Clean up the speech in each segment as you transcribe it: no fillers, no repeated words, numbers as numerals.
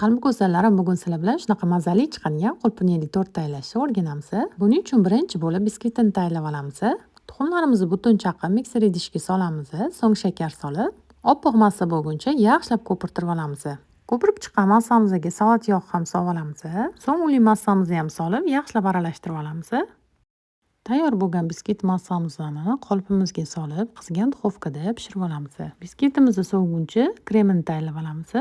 Qalbi go'zallarim, bugun sizlar bilan shunaqa mazali chiqadigan qulupnayli tort tayyorlashni o'rganamiz. Buning uchun birinchi bo'lib biskvitini tayyorlab olamiz. Tuxumlarimizni butun chaqib mikser idishiga solamiz. So'ng shakar solib, oppoq massa bo'lguncha yaxshilab ko'pirtirib olamiz. Ko'pirib chiqqan massamizga salat yog' ham solib olamiz. So'ng uli massamizni ham solib, yaxshilab aralashtirib olamiz. Tayyor bo'lgan biskvit massamizni qolipimizga solib, qizigan duxovkada pishirib olamiz. Biskvitimizni soviguncha kremini tayyorlab olamiz.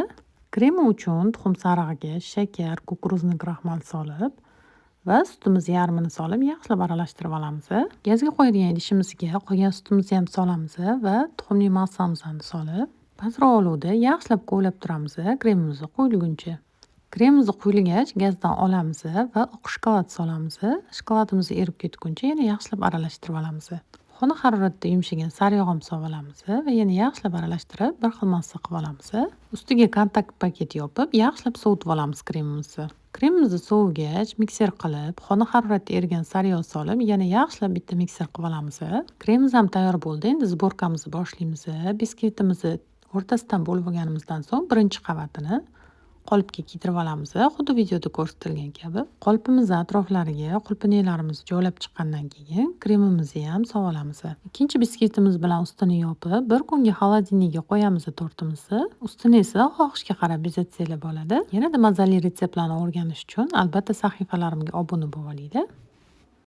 Kremi uchun tuxum sarig'iga shakar, kukuruznik kraxmal solib va sutimiz yarmini solib yaxshilab aralashtirib olamiz. Gazga qo'yadigan idishimizga qolgan sutimizni ham solamiz va tuxumli massamizni solib, pastroq olovda yaxshilab kovlab turamiz kremimiz quyilguncha. Kremimiz quyilgach gazdan olamiz va oq shokolad solamiz. Shokoladimiz erib ketguncha yana yaxshilab aralashtirib olamiz. Xona haroratda yumshagan sariyog'im solib olamiz va yana yaxshilab aralashtirib bir xil massa qilib olamiz. Ustiga kontakt paket yopib, yaxshilab sovutib olamiz kremimizni. Kremimizni sovigach mikser qilib, xona haroratda erigan sariyog' solib, yana yaxshilab bitta mikser qilib olamiz. Kremimiz ham tayyor bo'ldi. Endi zborkamizni boshlaymiz. Biskvitimizni o'rtasidan bo'lib olganimizdan so'ng birinchi qavatini qolipga kiydirib olamiz. Xuddi videoda ko'rsatilgan kabi. Qolipimiz atroflariga qulupnaylarimizni joylab chiqqandan keyin kremimizni ham solib olamiz. Ikkinchi biskvitimiz bilan ustini yopib, bir kunga xolodilnikga qo'yamiz tortimizni. Ustini esa xohishga qarab bezatsanglar bo'ladi. Yanada mazali retseptlarni o'rganish uchun albatta sahifalarimga obuna bo'lib olinglar.